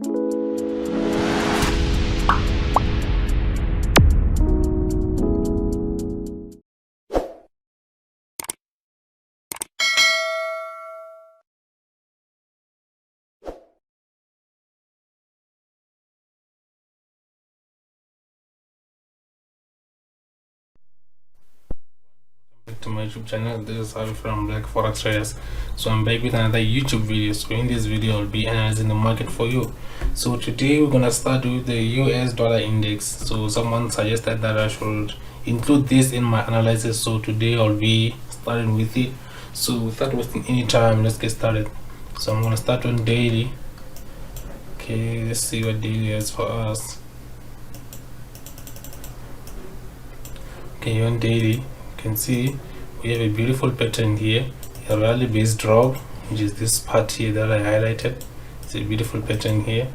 To my YouTube channel. This is Harvey from Black Forex Traders. So I'm back with another YouTube video. So in this video I'll be analyzing the market for you. So today we're gonna start with the US dollar index. So someone suggested that I should include this in my analysis, so today I'll be starting with it. So without wasting any time, let's get started. So I'm gonna start on daily. Okay, let's see what daily is for us. Okay, on daily can see we have a beautiful pattern here, a rally based drop, which is this part here that I highlighted. It's a beautiful pattern here.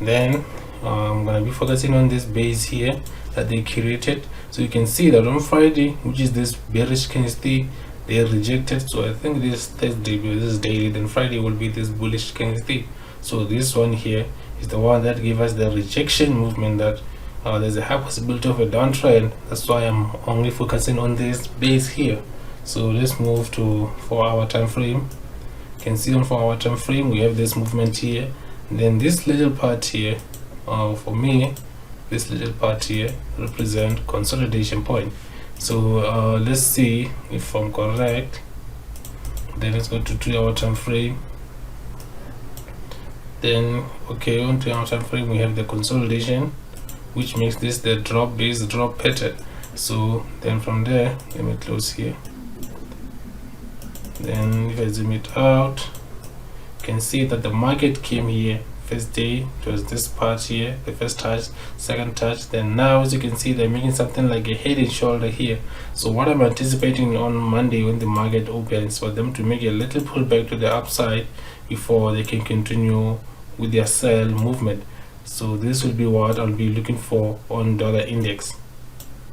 Then I'm gonna be focusing on this base here that they created. So you can see that on Friday, which is this bearish candlestick, they rejected. So I think this Thursday, this is daily, then Friday will be this bullish candlestick. So this one here is the one that gave us the rejection movement, that there's a high possibility of a downtrend. That's why I'm only focusing on this base here. So let's move to 4-hour time frame. You can see on 4-hour time frame we have this movement here. And then this little part here, for me, this little part here represent consolidation point. So let's see if I'm correct. Then let's go to 3-hour time frame. Then okay, on 3-hour time frame we have the consolidation, which makes this the drop based drop pattern. So then from there, let me close here. Then if I zoom it out, you can see that the market came here first day. It was this part here, the first touch, second touch. Then now, as you can see, they're making something like a head and shoulder here. So what I'm anticipating on Monday when the market opens, for them to make a little pullback to the upside before they can continue with their sell movement. So this will be what I'll be looking for on dollar index.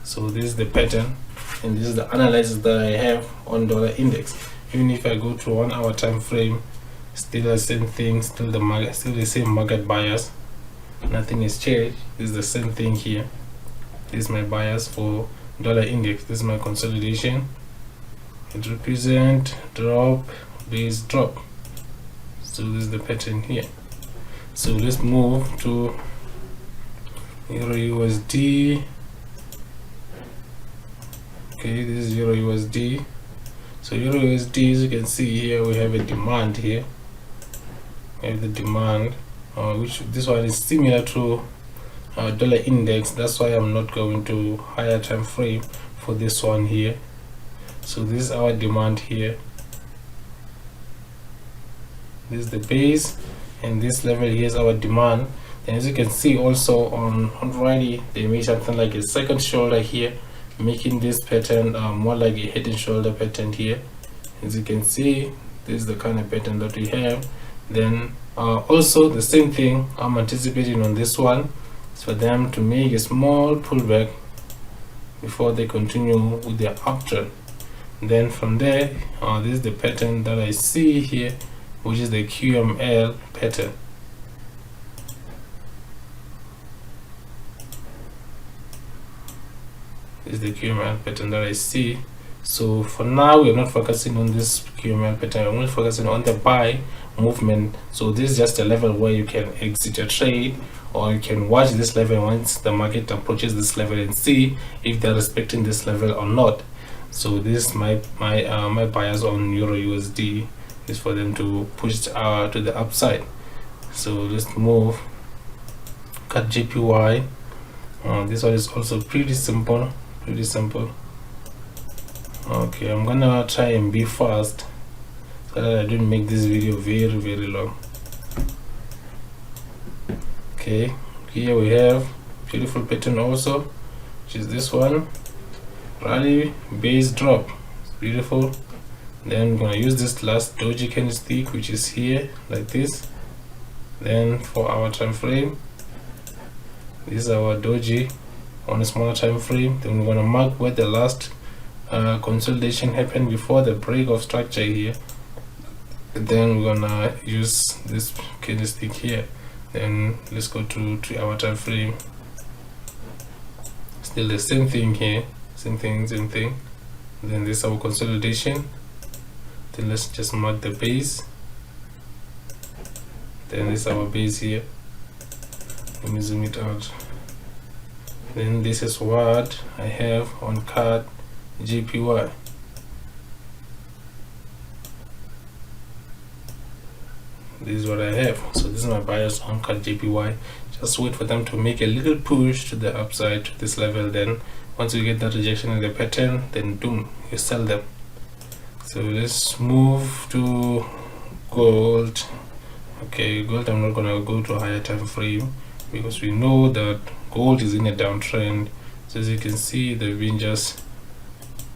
So this is the pattern, and this is the analysis that I have on dollar index. Even if I go to 1-hour time frame, still the same thing, still the same market bias. Nothing has changed. This is the same thing here. This is my bias for dollar index. This is my consolidation. It represents drop based drop. So this is the pattern here. So let's move to Euro USD. Okay, this is Euro USD. So Euro USD, as you can see here, we have a demand here. We have the demand, which this one is similar to dollar index. That's why I'm not going to higher time frame for this one here. So this is our demand here. This is the base, and this level here is our demand. And as you can see also on Friday, they made something like a second shoulder here, making this pattern more like a head and shoulder pattern here. As you can see, this is the kind of pattern that we have. Then also the same thing I'm anticipating on this one is for them to make a small pullback before they continue with their uptrend. Then from there, this is the pattern that I see here, which is the QML pattern. This is the QML pattern that I see. So for now, we're not focusing on this QML pattern. We're only focusing on the buy movement. So this is just a level where you can exit your trade, or you can watch this level once the market approaches this level and see if they're respecting this level or not. So this is my bias on Euro USD, is for them to push to the upside. So let's move CAD JPY. This one is also pretty simple. Okay, I'm gonna try and be fast so that I don't make this video very long. Okay, here we have beautiful pattern also, which is this one, rally base drop. It's beautiful. Then I'm gonna use this last doji candlestick, which is here like this. Then for our time frame, this is our doji on a smaller time frame. Then we're gonna mark where the last consolidation happened before the break of structure here. And then we're gonna use this candlestick here. Then let's go to 3 hour time frame. Still the same thing here, same thing. Then this is our consolidation. Then let's just mark the base. Then this is our base here. Let me zoom it out. Then this is what I have on CAD JPY. This is what I have. So this is my buyers on CAD JPY. Just wait for them to make a little push to the upside to this level. Then once you get that rejection in the pattern, then boom, you sell them. So let's move to gold. Okay, gold, I'm not gonna go to a higher time frame because we know that gold is in a downtrend. So as you can see, they've been just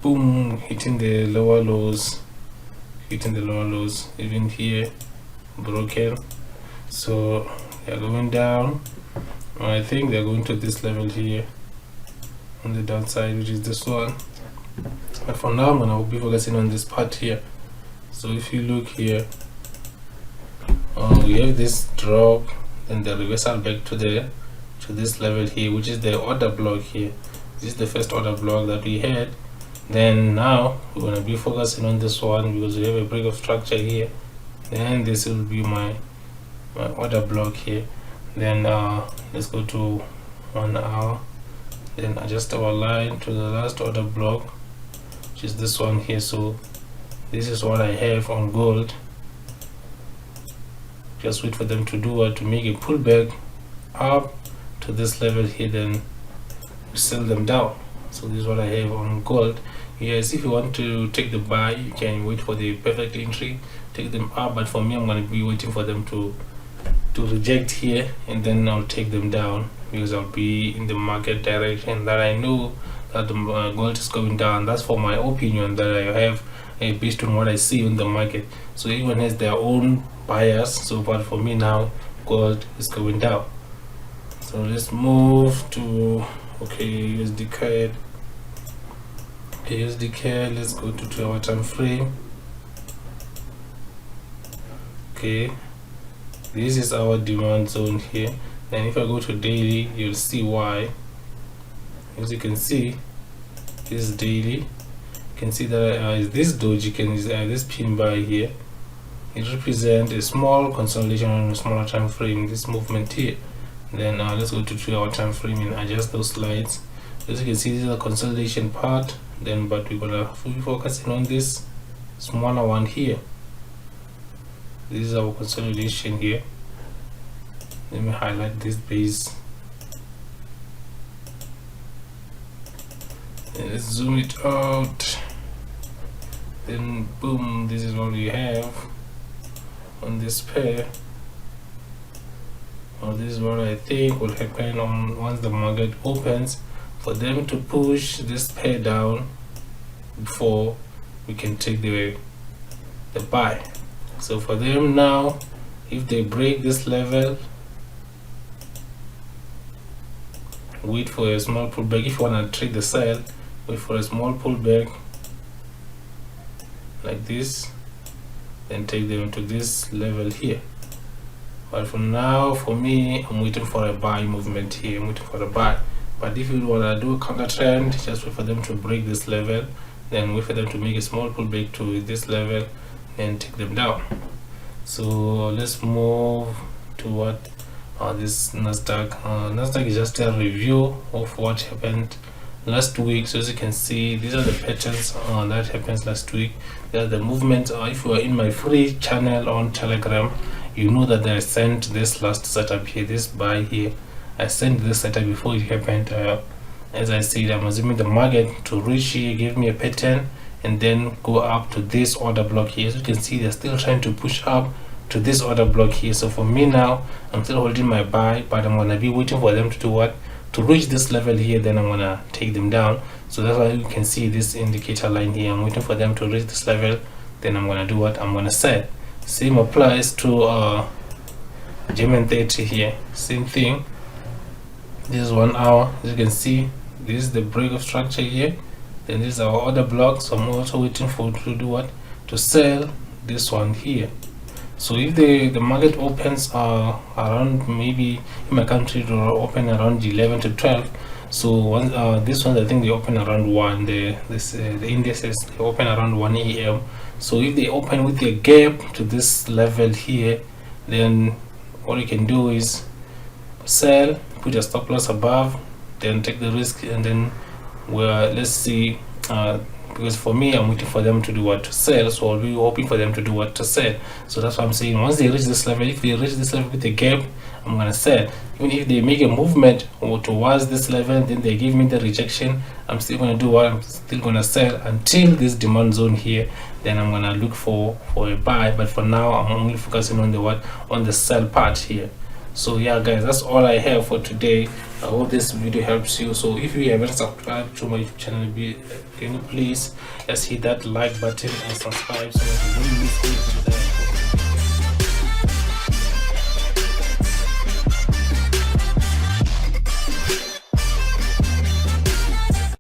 boom, hitting the lower lows, even here broken. So they're going down. I think they're going to this level here on the downside, which is this one. But for now, I'm gonna be focusing on this part here. So if you look here, we have this drop, then the reversal back to this level here, which is the order block here. This is the first order block that we had. Then now we're gonna be focusing on this one because we have a break of structure here. Then this will be my order block here. Then let's go to 1 hour. Then adjust our line to the last order block, which is this one here. So this is what I have on gold. Just wait for them to do what, to make a pullback up to this level here, then sell them down. So this is what I have on gold. Yes, if you want to take the buy, you can wait for the perfect entry, take them up, but for me, I'm going to be waiting for them to reject here, and then I'll take them down because I'll be in the market direction that I know that the gold is going down. That's for my opinion that I have based on what I see in the market. So everyone has their own bias. So but for me now, gold is going down. So let's move to USD CAD. USD CAD, let's go to 2 hour time frame. Okay, this is our demand zone here, and if I go to daily, you'll see why. As you can see, this is daily. You can see that this doji, this pin buy here, it represents a small consolidation on a smaller time frame, this movement here. Then let's go to 3 hour time frame and adjust those slides. As you can see, this is a consolidation part, then but we're gonna be focusing on this smaller one here. This is our consolidation here. Let me highlight this base. And let's zoom it out. Then boom, this is what we have on this pair. Well, this is what I think will happen on once the market opens, for them to push this pair down before we can take the buy. So for them now, if they break this level, wait for a small pullback. If you want to trade the sell, wait for a small pullback like this, then take them to this level here. But for now, for me, I'm waiting for a buy movement here. I'm waiting for a buy. But if you want to do a counter trend, just wait for them to break this level, then wait for them to make a small pullback to this level and take them down. So let's move to what this Nasdaq. Nasdaq is just a review of what happened last week. So as you can see, these are the patterns that happens last week. There are the movements. If you are in my free channel on Telegram, you know that I sent this last setup here, this buy here. I sent this setup before it happened. As I said, I'm assuming the market to reach here, give me a pattern, and then go up to this order block here. As you can see, they're still trying to push up to this order block here. So for me now, I'm still holding my buy, but I'm gonna be waiting for them to do what, to reach this level here, then I'm gonna take them down. So that's why you can see this indicator line here. I'm waiting for them to reach this level, then I'm gonna do what, I'm gonna sell. Same applies to GER30 here, same thing. This is 1 hour. As you can see, this is the break of structure here, then this is our order block. So I'm also waiting for to do what, to sell this one here. So if the market opens around, maybe in my country it will open around 11 to 12. So this one I think they open around 1. The indices, they open around 1 a.m. So if they open with a gap to this level here, then what you can do is sell, put your stop loss above, then take the risk, and then let's see, because for me, I'm waiting for them to do what to sell, so I'll be hoping for them to do what to sell. So that's why I'm saying, once they reach this level, if they reach this level with a gap, I'm gonna sell. Even if they make a movement towards this level, then they give me the rejection, I'm still gonna do what? I'm still gonna sell until this demand zone here. Then I'm gonna look for a buy. But for now, I'm only focusing on the sell part here. So yeah guys, that's all I have for today. I hope this video helps you. So if you haven't subscribed to my YouTube channel, can you please just hit that like button and subscribe so that you don't miss anything that